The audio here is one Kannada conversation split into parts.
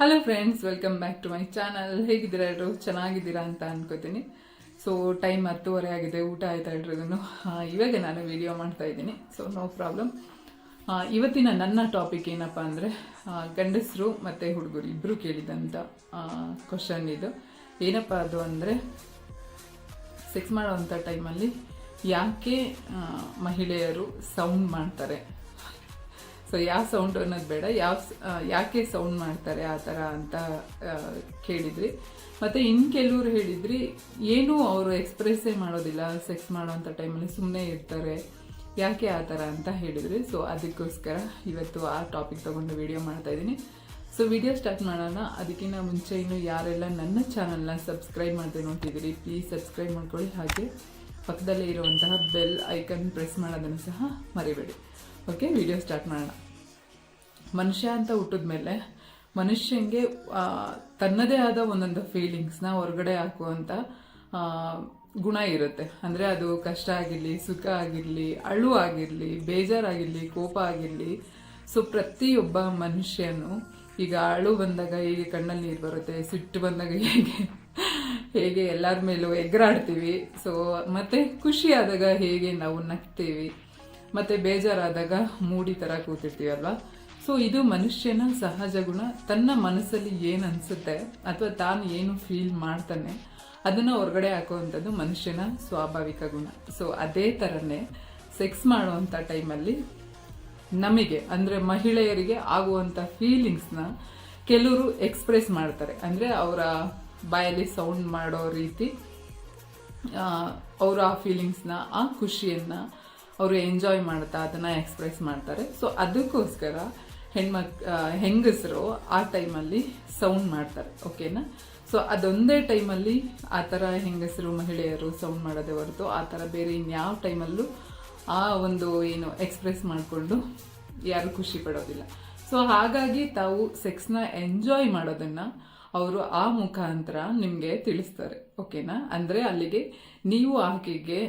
Hello friends, welcome back to my channel. ಹೇಗಿದ್ದೀರಾ ಎಲ್ಲರೂ? ಚೆನ್ನಾಗಿದ್ದೀರಾ ಅಂತ ಅನ್ಕೋತೀನಿ. ಸೊ ಟೈಮ್ 10:30 ಆಗಿದೆ, ಊಟ ಆಯ್ತಾ ಎಲ್ರಿಗೂ? ಇವಾಗ ನಾನು ವಿಡಿಯೋ ಮಾಡ್ತಾ ಇದ್ದೀನಿ, ಸೊ ನೋ ಪ್ರಾಬ್ಲಮ್. ಇವತ್ತಿನ ನನ್ನ ಟಾಪಿಕ್ ಏನಪ್ಪ ಅಂದರೆ, ಗಂಡಸರು ಮತ್ತು ಹುಡುಗರು ಇಬ್ಬರು ಕೇಳಿದಂಥ ಕ್ವಶನ್ ಇದು. ಏನಪ್ಪ ಅದು ಅಂದರೆ, ಸೆಕ್ಸ್ ಮಾಡೋವಂಥ ಟೈಮಲ್ಲಿ ಯಾಕೆ ಮಹಿಳೆಯರು ಸೌಂಡ್ ಮಾಡ್ತಾರೆ. ಸೊ ಯಾವ ಸೌಂಡ್ ಅನ್ನೋದು ಬೇಡ, ಯಾಕೆ ಸೌಂಡ್ ಮಾಡ್ತಾರೆ ಆ ಥರ ಅಂತ ಕೇಳಿದ್ರಿ. ಮತ್ತು ಇನ್ನು ಕೆಲವರು ಹೇಳಿದ್ರಿ, ಏನೂ ಅವರು ಎಕ್ಸ್ಪ್ರೆಸ್ಸೇ ಮಾಡೋದಿಲ್ಲ, ಸೆಕ್ಸ್ ಮಾಡೋವಂಥ ಟೈಮಲ್ಲಿ ಸುಮ್ಮನೆ ಇರ್ತಾರೆ, ಯಾಕೆ ಆ ಥರ ಅಂತ ಹೇಳಿದ್ರಿ. ಸೊ ಅದಕ್ಕೋಸ್ಕರ ಇವತ್ತು ಆ ಟಾಪಿಕ್ ತೊಗೊಂಡು ವಿಡಿಯೋ ಮಾಡ್ತಾಯಿದ್ದೀನಿ. ಸೊ ವಿಡಿಯೋ ಸ್ಟಾರ್ಟ್ ಮಾಡೋಣ. ಅದಕ್ಕಿಂತ ಮುಂಚೆ ಇನ್ನು ಯಾರೆಲ್ಲ ನನ್ನ ಚಾನಲ್ನ ಸಬ್ಸ್ಕ್ರೈಬ್ ಮಾಡ್ದೆ ನೋಡ್ತಿದ್ದೀರಿ, ಪ್ಲೀಸ್ ಸಬ್ಸ್ಕ್ರೈಬ್ ಮಾಡ್ಕೊಳ್ಳಿ. ಹಾಗೆ ಪಕ್ಕದಲ್ಲೇ ಇರುವಂತಹ ಬೆಲ್ ಐಕನ್ ಪ್ರೆಸ್ ಮಾಡೋದನ್ನು ಸಹ ಮರಿಬೇಡಿ. ಓಕೆ, ವಿಡಿಯೋ ಸ್ಟಾರ್ಟ್ ಮಾಡೋಣ. ಮನುಷ್ಯ ಅಂತ ಹುಟ್ಟಿದ ಮೇಲೆ ಮನುಷ್ಯಂಗೆ ತನ್ನದೇ ಆದ ಒಂದೊಂದು ಫೀಲಿಂಗ್ಸ್ನ ಹೊರಗಡೆ ಹಾಕುವಂಥ ಗುಣ ಇರುತ್ತೆ. ಅಂದರೆ ಅದು ಕಷ್ಟ ಆಗಿರಲಿ, ಸುಖ ಆಗಿರಲಿ, ಅಳು ಆಗಿರಲಿ, ಬೇಜಾರಾಗಿರಲಿ, ಕೋಪ ಆಗಿರಲಿ. ಸೊ ಪ್ರತಿಯೊಬ್ಬ ಮನುಷ್ಯನು ಈಗ ಅಳು ಬಂದಾಗ ಹೇಗೆ ಕಣ್ಣಲ್ಲಿ ನೀರು ಬರುತ್ತೆ, ಸಿಟ್ಟು ಬಂದಾಗ ಹೇಗೆ ಎಲ್ಲರ ಮೇಲೂ ಎಗರಾಡ್ತೀವಿ, ಸೊ ಮತ್ತು ಖುಷಿ ಆದಾಗ ಹೇಗೆ ನಾವು ನಗ್ತೀವಿ, ಮತ್ತು ಬೇಜಾರಾದಾಗ ಮೂಡಿ ಥರ ಕೂತಿರ್ತೀವಿ ಅಲ್ವಾ. ಸೊ ಇದು ಮನುಷ್ಯನ ಸಹಜ ಗುಣ. ತನ್ನ ಮನಸ್ಸಲ್ಲಿ ಏನು ಅನಿಸುತ್ತೆ ಅಥವಾ ತಾನು ಏನು ಫೀಲ್ ಮಾಡ್ತಾನೆ ಅದನ್ನು ಹೊರಗಡೆ ಹಾಕುವಂಥದ್ದು ಮನುಷ್ಯನ ಸ್ವಾಭಾವಿಕ ಗುಣ. ಸೊ ಅದೇ ಥರನೇ ಸೆಕ್ಸ್ ಮಾಡುವಂಥ ಟೈಮಲ್ಲಿ ನಮಗೆ ಅಂದರೆ ಮಹಿಳೆಯರಿಗೆ ಆಗುವಂಥ ಫೀಲಿಂಗ್ಸ್ನ ಕೆಲವರು ಎಕ್ಸ್ಪ್ರೆಸ್ ಮಾಡ್ತಾರೆ. ಅಂದರೆ ಅವರ ಬಾಯಲ್ಲಿ ಸೌಂಡ್ ಮಾಡೋ ರೀತಿ ಅವರು ಆ ಫೀಲಿಂಗ್ಸ್ನ, ಆ ಖುಷಿಯನ್ನು ಅವರು ಎಂಜಾಯ್ ಮಾಡ್ತಾ ಅದನ್ನು ಎಕ್ಸ್ಪ್ರೆಸ್ ಮಾಡ್ತಾರೆ. ಸೊ ಅದಕ್ಕೋಸ್ಕರ ಹೆಂಗಸರು ಆ ಟೈಮಲ್ಲಿ ಸೌಂಡ್ ಮಾಡ್ತಾರೆ. ಓಕೆನಾ? ಸೊ ಅದೊಂದೇ ಟೈಮಲ್ಲಿ ಆ ಥರ ಹೆಂಗಸರು ಮಹಿಳೆಯರು ಸೌಂಡ್ ಮಾಡೋದೇ ಹೊರತು ಆ ಥರ ಬೇರೆ ಇನ್ಯಾವ ಟೈಮಲ್ಲೂ ಆ ಒಂದು ಏನು ಎಕ್ಸ್ಪ್ರೆಸ್ ಮಾಡಿಕೊಂಡು ಯಾರು ಖುಷಿ ಪಡೋದಿಲ್ಲ. ಸೊ ಹಾಗಾಗಿ ತಾವು ಸೆಕ್ಸ್ನ ಎಂಜಾಯ್ ಮಾಡೋದನ್ನು ಅವರು ಆ ಮುಖಾಂತರ ನಿಮಗೆ ತಿಳಿಸ್ತಾರೆ. ಓಕೆನಾ? ಅಂದರೆ ಅಲ್ಲಿಗೆ ನೀವು ಆಕೆಗೆ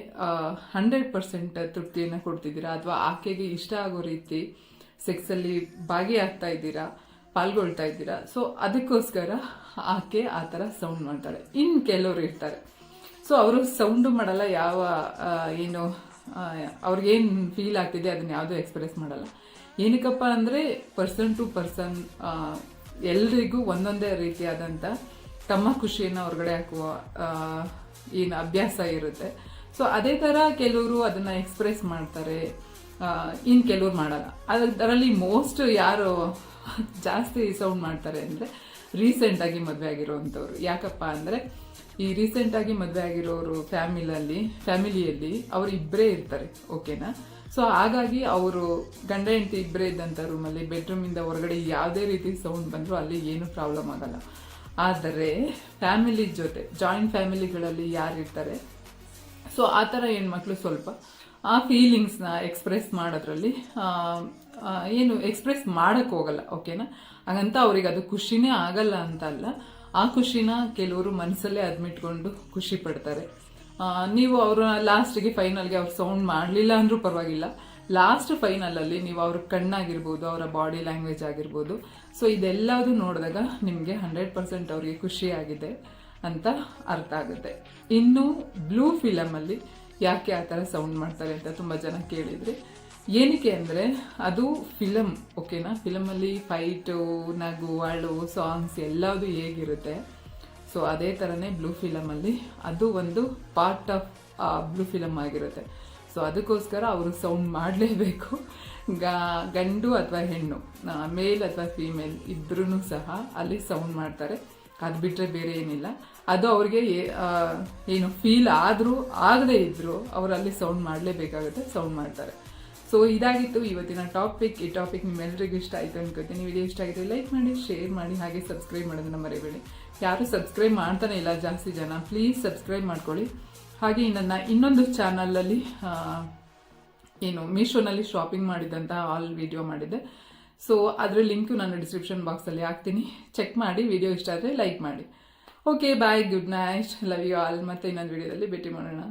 100% ತೃಪ್ತಿಯನ್ನು ಕೊಡ್ತಿದ್ದೀರಾ ಅಥವಾ ಆಕೆಗೆ ಇಷ್ಟ ಆಗೋ ರೀತಿ ಸೆಕ್ಸಲ್ಲಿ ಭಾಗಿಯಾಗ್ತಾ ಇದ್ದೀರಾ, ಪಾಲ್ಗೊಳ್ತಾ ಇದ್ದೀರಾ. ಸೊ ಅದಕ್ಕೋಸ್ಕರ ಆಕೆ ಆ ಥರ ಸೌಂಡ್ ಮಾಡ್ತಾಳೆ. ಇನ್ನು ಕೆಲವರು ಇರ್ತಾರೆ, ಸೊ ಅವರು ಸೌಂಡು ಮಾಡಲ್ಲ, ಯಾವ ಏನು ಅವ್ರಿಗೇನು ಫೀಲ್ ಆಗ್ತಿದೆ ಅದನ್ನ ಯಾವುದೂ ಎಕ್ಸ್ಪ್ರೆಸ್ ಮಾಡಲ್ಲ. ಏನಕ್ಕಪ್ಪ ಅಂದರೆ ಪರ್ಸನ್ ಟು ಪರ್ಸನ್ ಎಲ್ರಿಗೂ ಒಂದೊಂದೇ ರೀತಿಯಾದಂಥ ತಮ್ಮ ಖುಷಿಯನ್ನು ಹೊರಗಡೆ ಹಾಕುವ ಏನು ಅಭ್ಯಾಸ ಇರುತ್ತೆ. ಸೊ ಅದೇ ಥರ ಕೆಲವರು ಅದನ್ನು ಎಕ್ಸ್ಪ್ರೆಸ್ ಮಾಡ್ತಾರೆ, ಇನ್ನು ಕೆಲವ್ರು ಮಾಡಲ್ಲ. ಅದರಲ್ಲಿ ಮೋಸ್ಟ್ ಯಾರು ಜಾಸ್ತಿ ಸೌಂಡ್ ಮಾಡ್ತಾರೆ ಅಂದರೆ ರೀಸೆಂಟಾಗಿ ಮದುವೆ ಆಗಿರೋವಂಥವ್ರು. ಯಾಕಪ್ಪ ಅಂದರೆ ಈ ರೀಸೆಂಟಾಗಿ ಮದುವೆ ಆಗಿರೋರು ಫ್ಯಾಮಿಲಿಯಲ್ಲಿ ಅವರು ಇಬ್ಬರೇ ಇರ್ತಾರೆ. ಓಕೆನಾ? ಸೊ ಹಾಗಾಗಿ ಅವರು ಗಂಡ ಹೆಂಡತಿ ಇಬ್ಬರೇ ಇದ್ದಂಥ ರೂಮಲ್ಲಿ ಬೆಡ್ರೂಮಿಂದ ಹೊರಗಡೆ ಯಾವುದೇ ರೀತಿ ಸೌಂಡ್ ಬಂದರೂ ಅಲ್ಲಿ ಏನೂ ಪ್ರಾಬ್ಲಮ್ ಆಗಲ್ಲ. ಆದರೆ ಫ್ಯಾಮಿಲಿ ಜೊತೆ ಜಾಯಿಂಟ್ ಫ್ಯಾಮಿಲಿಗಳಲ್ಲಿ ಯಾರಿರ್ತಾರೆ, ಸೊ ಆ ಥರ ಹೆಣ್ಮಕ್ಳು ಸ್ವಲ್ಪ ಆ ಫೀಲಿಂಗ್ಸ್ನ ಎಕ್ಸ್ಪ್ರೆಸ್ ಮಾಡೋದ್ರಲ್ಲಿ ಏನು ಎಕ್ಸ್ಪ್ರೆಸ್ ಮಾಡೋಕ್ಕೆ ಹೋಗಲ್ಲ. ಓಕೆನಾ? ಹಾಗಂತ ಅವ್ರಿಗೆ ಅದು ಖುಷಿನೇ ಆಗಲ್ಲ ಅಂತ ಅಲ್ಲ. ಆ ಖುಷಿನ ಕೆಲವರು ಮನಸ್ಸಲ್ಲೇ ಅದ್ಮಿಟ್ಕೊಂಡು ಖುಷಿ ಪಡ್ತಾರೆ. ನೀವು ಅವರ ಲಾಸ್ಟಿಗೆ ಫೈನಲ್ಗೆ ಅವ್ರು ಸೌಂಡ್ ಮಾಡಲಿಲ್ಲ ಅಂದರೂ ಪರವಾಗಿಲ್ಲ, ಲಾಸ್ಟ್ ಫೈನಲಲ್ಲಿ ನೀವು ಅವ್ರ ಕಣ್ಣಾಗಿರ್ಬೋದು, ಅವರ ಬಾಡಿ ಲ್ಯಾಂಗ್ವೇಜ್ ಆಗಿರ್ಬೋದು, ಸೊ ಇದೆಲ್ಲದೂ ನೋಡಿದಾಗ ನಿಮಗೆ 100% ಅವ್ರಿಗೆ ಖುಷಿಯಾಗಿದೆ ಅಂತ ಅರ್ಥ ಆಗುತ್ತೆ. ಇನ್ನು ಬ್ಲೂ ಫಿಲಮಲ್ಲಿ ಯಾಕೆ ಆ ಥರ ಸೌಂಡ್ ಮಾಡ್ತಾರೆ ಅಂತ ತುಂಬ ಜನ ಕೇಳಿದ್ರಿ. ಏನಕ್ಕೆ ಅಂದರೆ ಅದು ಫಿಲಮ್. ಓಕೆನಾ? ಫಿಲಮಲ್ಲಿ ಫೈಟು, ನಗು, ಅಳು, ಸಾಂಗ್ಸ್ ಎಲ್ಲದೂ ಹೇಗಿರುತ್ತೆ, ಸೊ ಅದೇ ಥರನೇ ಬ್ಲೂ ಫಿಲಮಲ್ಲಿ ಅದು ಒಂದು ಪಾರ್ಟ್ ಆಫ್ ಬ್ಲೂ ಫಿಲಮ್ ಆಗಿರುತ್ತೆ. ಸೊ ಅದಕ್ಕೋಸ್ಕರ ಅವರು ಸೌಂಡ್ ಮಾಡಲೇಬೇಕು. ಗಂಡು ಅಥವಾ ಹೆಣ್ಣು, ಮೇಲ್ ಅಥವಾ ಫೀಮೇಲ್ ಇಬ್ಬರೂ ಸಹ ಅಲ್ಲಿ ಸೌಂಡ್ ಮಾಡ್ತಾರೆ. ಅದು ಬಿಟ್ಟರೆ ಬೇರೆ ಏನಿಲ್ಲ. ಅದು ಅವ್ರಿಗೆ ಏನು ಫೀಲ್ ಆದರೂ ಆಗದೇ ಇದ್ದರೂ ಅವರಲ್ಲಿ ಸೌಂಡ್ ಮಾಡಲೇಬೇಕಾಗುತ್ತೆ, ಸೌಂಡ್ ಮಾಡ್ತಾರೆ. ಸೊ ಇದಾಗಿತ್ತು ಇವತ್ತಿನ ಟಾಪಿಕ್. ಈ ಟಾಪಿಕ್ ನಿಮ್ಮೆಲ್ಲರಿಗೂ ಇಷ್ಟ ಆಯಿತು ಅನ್ಕೋತೀನಿ. ವಿಡಿಯೋ ಇಷ್ಟ ಆಗಿದ್ರೆ ಲೈಕ್ ಮಾಡಿ, ಶೇರ್ ಮಾಡಿ, ಹಾಗೆ ಸಬ್ಸ್ಕ್ರೈಬ್ ಮಾಡೋದನ್ನು ಮರಿಬೇಡಿ. ಯಾರು ಸಬ್ಸ್ಕ್ರೈಬ್ ಮಾಡ್ತಾನೆ ಇಲ್ಲ ಜಾಸ್ತಿ ಜನ, ಪ್ಲೀಸ್ ಸಬ್ಸ್ಕ್ರೈಬ್ ಮಾಡ್ಕೊಳ್ಳಿ. ಹಾಗೆ ನನ್ನ ಇನ್ನೊಂದು ಚಾನಲಲ್ಲಿ ಏನು ಮೀಶೋನಲ್ಲಿ ಶಾಪಿಂಗ್ ಮಾಡಿದಂಥ ಆಲ್ ವಿಡಿಯೋ ಮಾಡಿದ್ದೆ. ಸೊ ಅದರ ಲಿಂಕು ನಾನು ಡಿಸ್ಕ್ರಿಪ್ಷನ್ ಬಾಕ್ಸಲ್ಲಿ ಹಾಕ್ತೀನಿ, ಚೆಕ್ ಮಾಡಿ. ವಿಡಿಯೋ ಇಷ್ಟ ಆದರೆ ಲೈಕ್ ಮಾಡಿ. Okay, bye, good night, love you all. ಮತ್ತೆ ಇನ್ನೊಂದು ವಿಡಿಯೋದಲ್ಲಿ ಭೇಟಿ ಮಾಡೋಣ.